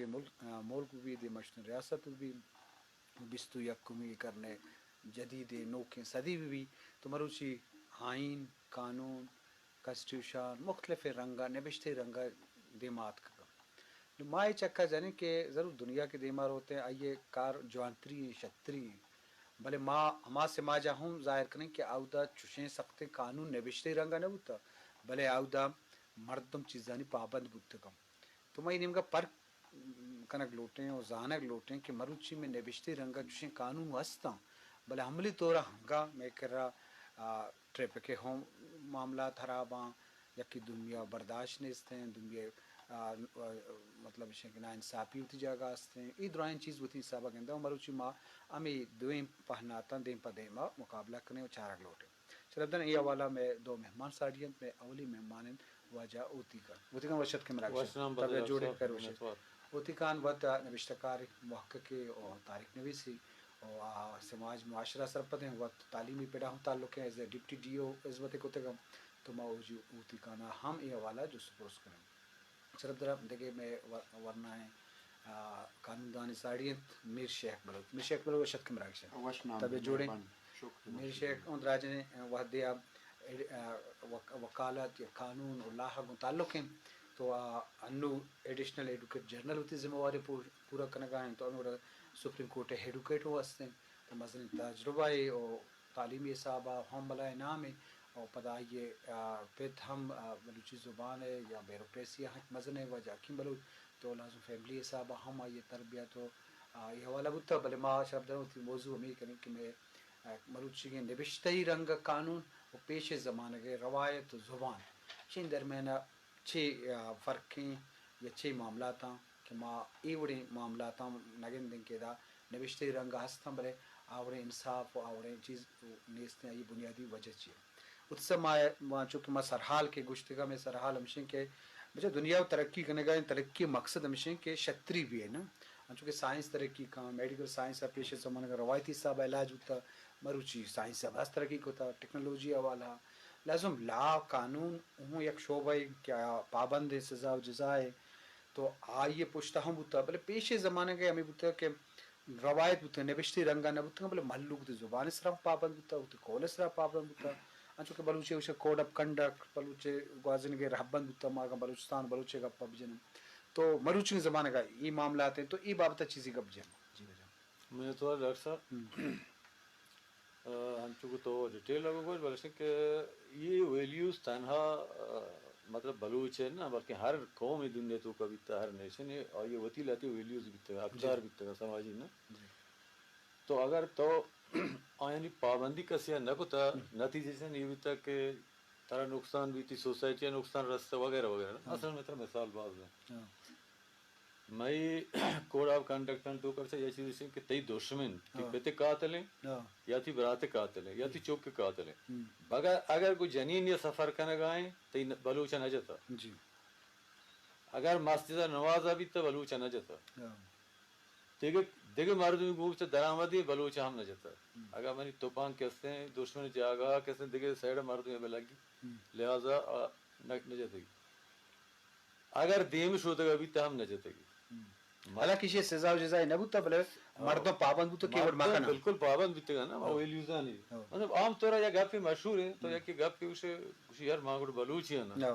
پہ ملک بھی the mission ریاست بھی بستو یکمی کرنے جدید نوکیں صدی بھی تو مروچی آئین قانون کانسٹیٹیوشن مختلف رنگا نبشتے رنگا دیمات کا مائے چکا جانے کہ ضرور دنیا کے دیمار ہوتے ہیں آئیے کار جوانتری شتری بھلے ماں ہما سے ماں جا ہوں ظاہر کریں کہ آؤدا چشیں سخت قانون نبشتے رنگا نہ ہوتا بھلے آؤدا مردم چیزانی پابند بودتا کم تو میں نیم کا پر کنک لوٹیں اور زانک لوٹیں کہ مروچی میں نبشتے رنگا چشیں قانون وستا بھلے حملی طورا ہنگا میں کر رہا ٹرپ کے ہوں معاملات خراباں یکی دنیا برداشت نہیں ہیں دنیا مطلب کہ نا انصافی ہوتی جگہ ہیں ای درائن چیز ہوتی حسابہ گندہ مروچی ماں ہمیں دویم پہناتا دیم پہ دیما مقابلہ کرنے اور چارک لوٹے چل ابدن ای حوالہ میں دو مہمان ساڑھین میں اولی مہمان واجہ اوتی کان وشت کے مراکش تب جوڑے کر وشت اوتی کان وقت نوشتکار محقق اور تاریخ نویسی اور سماج معاشرہ سرپد ہیں وقت تعلیمی پیڑا ہم تعلق ہے as a deputy D O عزت کتگم تو ما اوجی اوتی کانا ہم ای حوالہ جو سپروس کریں چرب درہ دیکھے میں ورنہ ہے قانون دانی ساڑھیت میر شیخ بلوچ وشت کے مراکش تب جوڑیں میر شیخ اون راجنے وحدیہ وکالت یا قانون اور لاحق متعلق ہیں تو انو ایڈیشنل ایڈوکیٹ جرنل ہوتی ذمہ واری پورا کرنے کا ہیں تو انو سپریم کورٹ ایڈوکیٹ ہو ہستے ہیں تو مثلا تجربہ اور تعلیمی صحابہ ہم بلائے نام ہے اور پتہ یہ پھر ہم بلوچی زبان ہے یا بیروکریسی حق مزن ہے وجہ کیم بلوچ تو لازم فیملی صحابہ ہم آئیے تربیت ہو یہ حوالہ بتا بلے ماں شرف در ہوتی موضوع ہمیں کریں کہ میں مروچی کے نبشتہی رنگ قانون و پیش زمانہ کے روایت و زبان چین درمیان چھ فرقیں یا چھ معاملات ہیں کہ ماں ایوڑے معاملات نگن دن کے دا نبشتہی رنگ ہستاں بلے آوڑے انصاف و آوڑے چیز نیستیں یہ بنیادی وجہ چیئے اتسا ماں چونکہ ماں سرحال کے گشتگاہ میں سرحال ہمشیں کہ بچہ دنیا ترقی کرنے کا ترقی مقصد ہمشیں کہ شتری بھی ہے نا چونکہ سائنس ترقی کا میڈیکل سائنس پیش زمانہ کا روایتی صاحب علاج ہوتا مروچی سائنس سے بس ترقی ہوتا ٹیکنالوجی حوالہ لازم لا قانون ہوں یک شعبہ کیا پابند ہے سزا و جزائے تو آئیے پوچھتا ہم ہوتا بلے پیش زمانہ کے ہمیں بتا کہ روایت بتا نبشتی رنگا نہ بتا بلے محلوق دی زبان اس طرح پابند بتا ہوتی کول اس طرح پابند بتا چونکہ بلوچے اسے کوڈ آف کنڈکٹ بلوچے گوازن کے رہبند بتا ماں بلوچستان بلوچے کا پب جنم تو مروچی زمانے کا یہ معاملات ہیں تو یہ بابتا چیزیں کب جن جی بجا میں تو ڈاکٹر صاحب ہم چونکہ تو ڈیٹیل لگو گا بلکہ کہ یہ ویلیوز تنہا مطلب بلوچ ہے نا بلکہ ہر قوم دنیا تو کا بیتا ہر نیشن ہے اور یہ وتی لاتی ویلیوز بیتا ہے اقدار بیتا ہے سماجی نا تو اگر تو یعنی پابندی کا سیا نہ کوتا نتیجے سے نہیں بیتا کہ ترا نقصان بیتی سوسائٹی نقصان رستہ وغیرہ وغیرہ اصل میں ترا مثال باز ہے میں کوڈ آف کنڈکٹ تو کر سے یہ چیز کہ تی دشمن تی پتے قاتل ہیں یا تی برات قاتل ہیں یا تی چوک کے قاتل ہیں بگر اگر کوئی جنین یا سفر کرنے گائیں تی بلوچا نہ جاتا اگر مسجد نوازا بھی تو بلوچا نہ جاتا دیکھے مردمی گوب سے درآمدی بلوچا ہم نہ جاتا اگر منی توپان کہتے ہیں دشمن جاگا کہتے ہیں دیکھے سائڈ مردمی میں لگی لہذا نہ جاتے گی اگر دیم شوتے گا بھی تو ہم نہ جاتے گی حالا کسی سزا و جزائے نہ بوتا بلے مردوں پابند بوتا کیوڑ مکانا بالکل پابند بیتے گا نا وہ ویلیوزا نہیں مطلب عام طور یا گپ مشہور ہے تو یک گپ کے اسے کسی ہر مانگڑ بلوچی ہے نا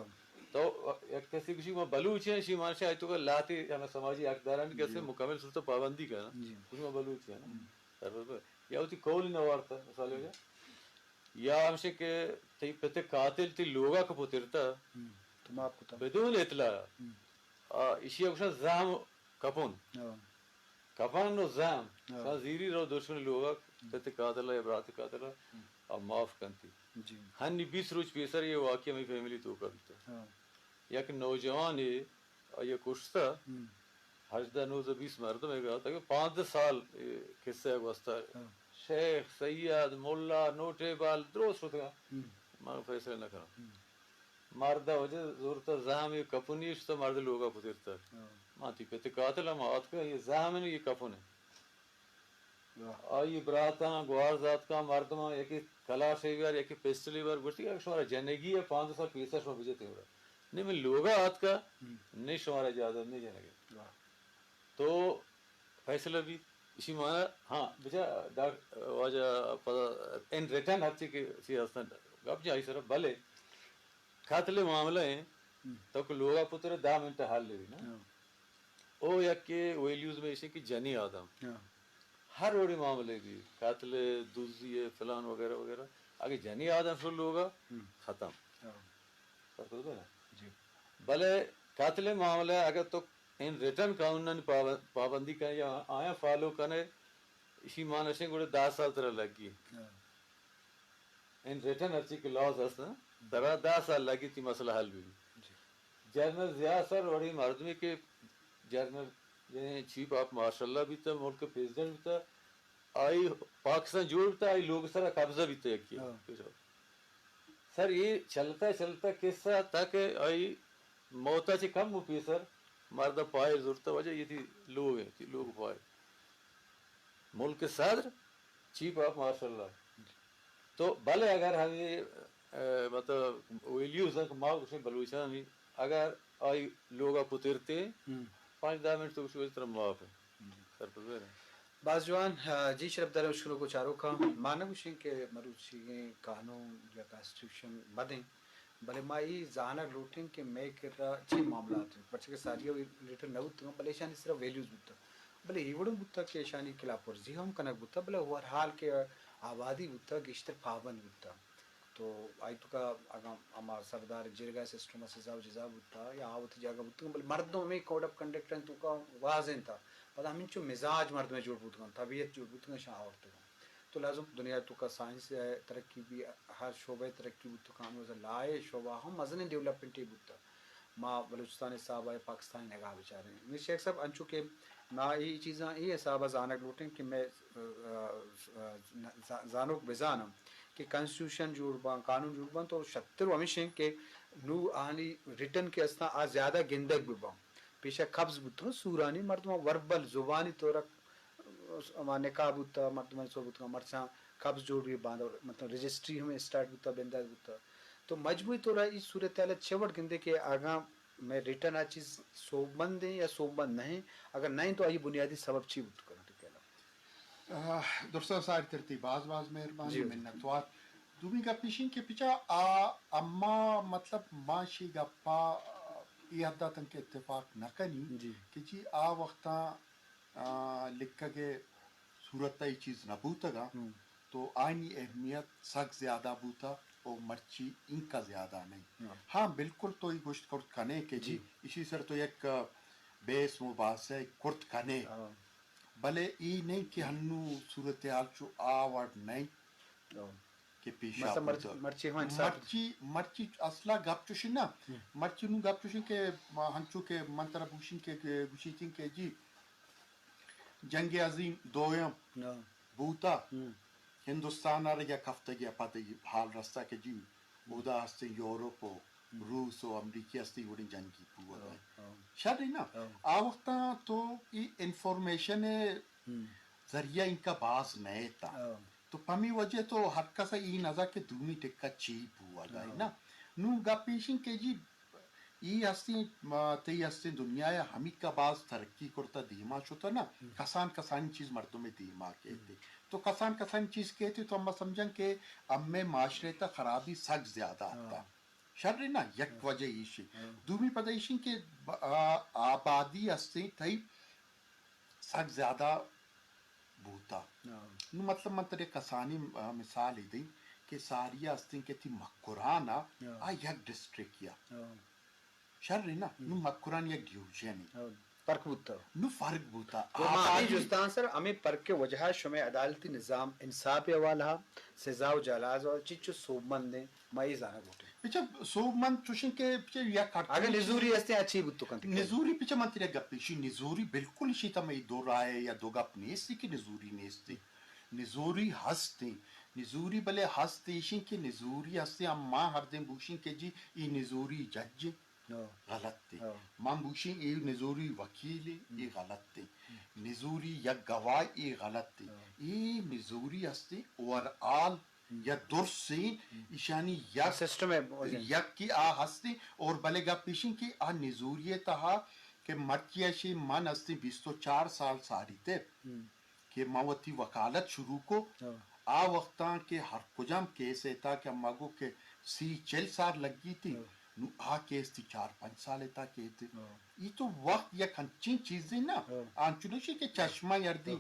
تو ایک کسی کسی میں بلوچی ہے شی مانشا ہے تو کہ لاتی ہمیں سماجی اقداران کیسے مکمل صورت پابندی کا نا کسی میں بلوچی ہے نا یا ہوتی کول نہ وارتا مثال ہے یا ہمشے کہ تی پتے قاتل تی لوگا کو پترتا بدون اطلاع اسی اکشن زام کپون کپان نو زام زیری رو دشمن لوگا تے قاتل ہے برات قاتل ہے اب معاف کنتی ہنی 20 روز پیسر یہ واقعہ میں فیملی تو کرتا یک نوجوان ہے یہ کشتا حجدہ 920 مردم ہے گا تاکہ 5 سال قصہ ہے واسطہ شیخ سید مولا نوٹے بال درست ہوتا گا مانو فیصلہ نہ کرا مردہ وجہ زورتا زہم یہ کپنیش تو مرد لوگا پترتا ماتی پیتے قاتل ہم آت کا یہ زہم ہے یہ کپن ہے آئی براتا گوار ذات کا مردمہ یکی کلاشی بار یکی پیسٹلی بار گوشتی کہ شمارا جنگی ہے 5 سال پیسہ شما بجتے ہو رہا نہیں میں لوگا آت کا نہیں شمارا اجازت نہیں جنگی تو فیصلہ بھی اسی معنی ہاں بچا واجہ ان ریٹرن ہچی کہ سی ہستن گپ جائی سر بھلے کھاتلے معاملہ ہیں تو کہ لوگا پتر 10 منٹ حال لے نا او یا کہ ویلیوز میں اسی کی جنی آدم ہر وڑی معاملے کی قاتل دوزی فلان وغیرہ وغیرہ آگے جنی آدم فل ہوگا ختم بھلے قاتل معاملہ اگر تو ان ریٹرن قانون پابندی کریں یا آیا فالو کرنے اسی معنی سے گوڑے 10 سال طرح لگی ان ریٹرن اچھی کے لاز ہستا طرح 10 سال لگی تھی مسئلہ حل بھی جنرل ضیاء سر وڑی مردمی کے جنرل چیف آف مارشل اللہ بھی تھا ملک پریزیڈنٹ بھی تھا آئی پاکستان جوڑ بھی تھا آئی لوگ سر قبضہ بھی تھا سر یہ چلتا چلتا قصہ تھا کہ آئی موتا سے کم ہوئی سر مردہ پائے ضرورت وجہ یہ تھی لوگ ہیں لوگ پائے ملک صدر چیف آف مارشل اللہ تو بھلے اگر ہم یہ مطلب ویلیوز ہیں کہ ماں اسے بلوچستان بھی اگر آئی لوگا پترتے 5-10 منٹ تو اس طرح معاف ہے سر پتر بعض جوان جی شرف دار شروع کو چاروں کا مانا گوشیں کہ مروچی قانون یا کانسٹیٹیوشن بدیں بھلے مائی زانا لوٹیں کہ میں کر رہا چھ معاملات ہیں پرچہ کہ ساریہ ریٹر نہ ہوتا بھلے شانی صرف ویلیوز بتا بھلے ایوڑن بتا کہ شانی خلاف ورزی ہم کنک بتا بھلے ہر حال کے آبادی بتا گشتر پابند بتا تو آئی تو کا اگر ہمارا سردار جرگا سسٹم سزا و جزا بتا یا آوت جگہ بتا بھلے مردوں میں کوڈ آف کنڈکٹ تو کا واضح تھا پتہ ہمیں چو مزاج مرد میں جوڑ بوتگا طبیعت جوڑ بوتگا شاہ عورتوں تو لازم دنیا تو کا سائنس ترقی بھی ہر شعبہ ترقی بوتگا ہم لائے شعبہ ہم مزن ڈیولپمنٹ ہی بوتا ماں بلوچستان صاحب آئے پاکستانی نگاہ بچارے ہیں میرے شیخ صاحب انچو کہ ماں یہ چیزاں یہ صاحبہ زانک لوٹیں کہ میں زانوک بزانم کہ کنسٹیٹیوشن جوڑ بان قانون جوڑ بان تو 70 ہمیشہ کہ نو آنی ریٹن کے اسنا آ زیادہ گندگ بھی بان پیشہ قبض بوتا سورانی مردمہ وربل زبانی طورا اما نکاح بوتا مردمہ سو بوتا مرچاں قبض جوڑ بھی باندھ مطلب رجسٹری ہمیں اسٹارٹ بوتا بنداز بوتا تو مجموعی طورا اس صورتحال چھوٹ گندے کہ آگاں میں ریٹن آ چیز صوبند ہیں یا صوبند نہیں اگر نہیں تو آئی بنیادی سبب چی بوت کرنا تو کہنا درسا ساری ترتیب باز مہربانی منتوات دومی گا پیشین کے پیچھا اما مطلب ماشی گپا یہ حدہ تن کے اتفاق نہ کنی کہ جی آ وقتا لکھا کے صورت یہ چیز نہ بوتا گا تو آئینی اہمیت سخت زیادہ بوتا اور مرچی ان کا زیادہ نہیں ہاں بالکل تو یہ گوشت کرت کھانے کہ جی اسی سر تو یک بیس مباحث ہے کرت کھانے بلے ای نہیں کہ ہنو صورتحال چو آوڑ نہیں کہ پیشا مرچی اصلا گپ چوشی نا مرچی نو گپ چوشی کہ ہنچو کہ منترہ بوشی کہ گوشی تین کہ جی جنگ عظیم دویم بوتا ہندوستان آرہ یا کفتگی پتہ حال رستا کہ جی بودا ہستے یورپ و روس و امریکی ہستے وڑی جنگی پودا ہے شاید نا آوقتا تو ای انفارمیشن ذریعہ ان کا باز نئے تا تو پمی وجہ تو ہر کسا ای نظر کہ دومی ٹکا چیپ ہوا گا نا نو گا پیشن کہ جی ای ہستی تی ہستی دنیا یا ہمی کا باز ترقی کرتا دیما شتا نا کسان چیز مردوں میں دیما کہتے تو کسان چیز کہتے تو ہم سمجھیں کہ اب میں معاشرے تا خرابی سخت زیادہ آتا شر نا یک وجہ ایشی دومی پتہ ایشی کہ آبادی ہستی تھی سخت زیادہ بوتا نو مطلب منتر کسانی مثال ہی دی کہ ساری ہستی کہ تھی مکرانا آ یک ڈسٹرک یا شر نا نو مکران یک ڈیوژن فرق بوتا نو فرق بوتا جستان سر ہمیں فرق کے وجہ شمع عدالتی نظام انصاف حوالہ سزا و جلاز اور چچو صوبمند نے مائی زانا گوٹے پیچھا صوبمند چوشن کے پیچھا یا اگر نزوری ہستے اچھی بوتو کنتی نزوری پیچھا منتر گپی شی نزوری بالکل شیطا میں دو رائے یا دو گپ نیستی کہ نزوری نیستی نزوری ہستی نزوری بلے ہستی شن کہ نزوری ہستی اما ہر دن بوشن کہ جی ای نزوری جج غلط تے ماں بوشن ای نزوری وکیل ای غلط تے نزوری یا گواہ ای غلط تے ای نزوری ہستی اور آل یا درسین ایشانی یک سسٹم ہے یک کی آ ہستی اور بلے گا پیشن کی آ نزوریے تہا کہ مرچیشی من استی 24 سال ساری تے کہ موتی وکالت شروع کو آ وقتاں کہ ہر کجام کیس ایتا کہ اما کو کہ 40 سال لگی تھی نو آ کیس تھی 4-5 سال ایتا کہتے یہ تو وقت یک ہنچین چیزیں نا آنچنوشی کہ چشمہ یردی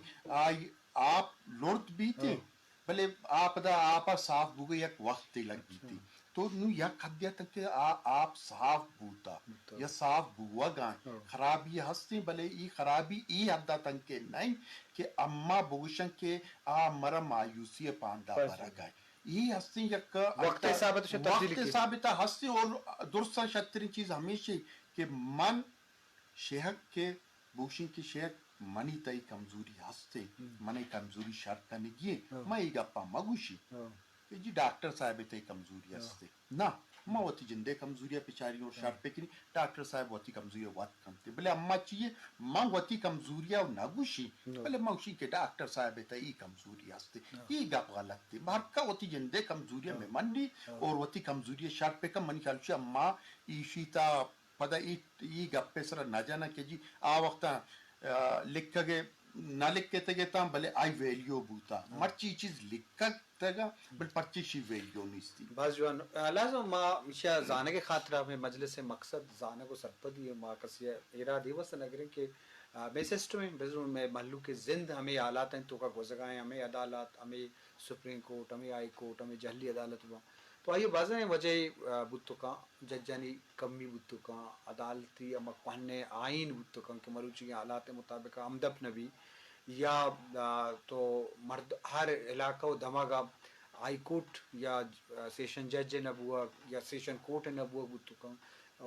آپ لڑت بھی تھی بلے آپ دا آپا صاف بوگے یک وقت تی لگی تھی تو نو یک حدیہ تک کہ آپ صاف بوتا یا صاف بوا گائیں خرابی ہستی بلے ای خرابی ای حدہ تک کہ نہیں کہ اما بوشن کے مرا مایوسی پاندہ برا گائیں یہ ہستی یک وقت ثابتہ ہستی اور درستہ شترین چیز ہمیشہ کہ من شہک کے بوشن کی شہک منی تئی کمزوری ہستے منی کمزوری شرط کنگی میں ای گپا مگوشی کہ جی ڈاکٹر صاحب تے کمزوری ہستے نا ما وتی جندے کمزوری پچاری اور شرط پہ کنی ڈاکٹر صاحب وتی کمزوری وات کمتے بلے اما چیئے ماں وتی کمزوری اور نگوشی بلے موشی کے ڈاکٹر صاحب تے ای کمزوری ہستے ای گپ غلط تے بھرکا وتی جندے کمزوری میں منڈی اور وتی کمزوری شرط پہ کم منی خیال اما ای شیتا پدا ای گپ پہ سر نہ جانا کہ جی آ وقتا لکھ گے نہ لکھ کے تگے تاں بلے آئی ویلیو بوتا مرچی چیز لکھ تگا بل پرچی شی ویلیو نیستی بس جوان لازم ما مشا زانے کے خاطر ہمیں مجلس مقصد زانے کو سرپدی ما کسی ارادی وس نگریں کہ میں سسٹم بزرگ میں محلو کے زند ہمیں حالات ہیں تو کا گزگائیں ہمیں عدالت ہمیں سپریم کورٹ ہمیں ہائی کورٹ ہمیں جہلی عدالت ہوا تو آئیے بعضیں وجہ بتو کا ججانی کمی بتو کا عدالتی اما قہنے آئین بتو کا کہ مروچی حالات مطابق امدب نبی یا تو مرد ہر علاقہ و دھماغا ہائی کورٹ یا سیشن جج نبوا یا سیشن کورٹ نبوا بتو کا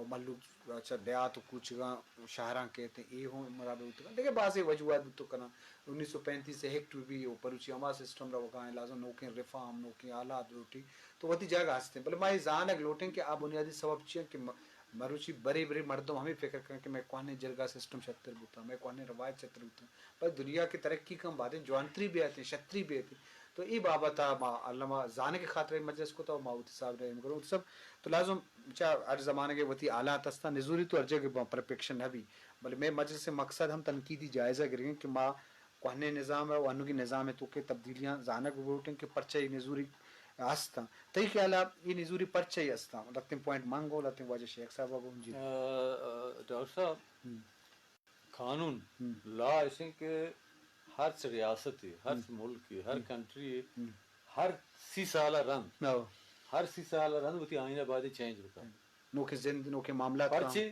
ملو اچھا دیات کچھ گا شہراں کہتے ہیں اے ہوں مراد ہوتا ہے دیکھیں بعض وجوہات بتو کنا 1935 سے ہیکٹ بھی پروچی اما سسٹم رو کہاں لازم نوکیں ریفارم نوکیں آلات روٹی تو وتی جگہ ہستے ہیں بلے مائی زانک لوٹیں کہ آپ بنیادی سبب چیئے کہ مروچی بڑے بڑے مردوں ہمیں فکر کریں کہ میں کونے جرگا سسٹم شتر بوتا میں کونے روایت شتر بوتا پر دنیا کی ترقی کم باتیں جوانتری بھی آتی ہیں شتری بھی آتی ہیں تو ای بابتا ما علامہ زانے کے خاطر مجلس کو تو ماوتی صاحب رحم کرو سب تو لازم چا ہر زمانے کے وتی آلات استا نزوری تو ارجے کے پرفیکشن نہ بھی بلے میں مجلس سے مقصد ہم تنقیدی جائزہ کریں کہ ما کونے نظام ہے وانو کی نظام ہے تو کہ تبدیلیاں زانے کو ووٹنگ کے پرچے نزوری استا تئی خیال یہ نزوری پرچے ہی استا لگتے پوائنٹ مانگو لگتے واجہ شیخ صاحب ابو جی ڈاکٹر صاحب قانون لا ایسے کہ ہر ریاست ہر ملک ہر کنٹری ہر 30 سالہ رن ہر 30 سالہ رن وہ آئینہ بعد چینج ہوتا نو کے زند نو کے معاملات پرچے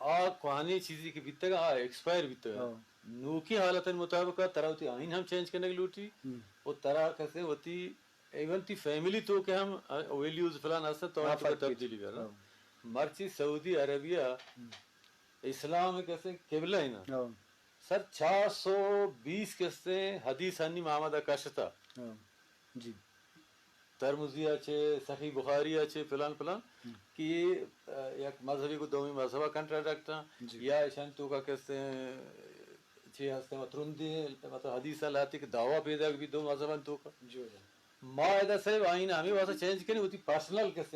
آ قوانی چیزی کی بیتے گا ایکسپائر بیتے گا نو کی حالت مطابق طرح ہوتی آئین ہم چینج کرنے کی لوٹی وہ طرح کہتے ہیں ہوتی ایون تی فیملی تو کہ ہم ویلیوز فلان اثر تو تبدیلی کر رہا مرچی سعودی عربیہ اسلام کیسے قبلہ ہی نا سر 620 کستے حدیث ہنی محمد کاشتا جی ترمذی چھے صحیح بخاری چھے فلان فلان کہ یک مذہبی کو دومی مذہبہ کنٹراڈکٹا یا ایشان تو کا کہتے ہیں چھے ہستے مطرندی مطلب حدیث لاتی کہ دعویٰ پیدا بھی دو مذہبان تو کا معاہدہ صاحب آئین ہمیں واسا چینج کریں ہوتی پرسنل کہتے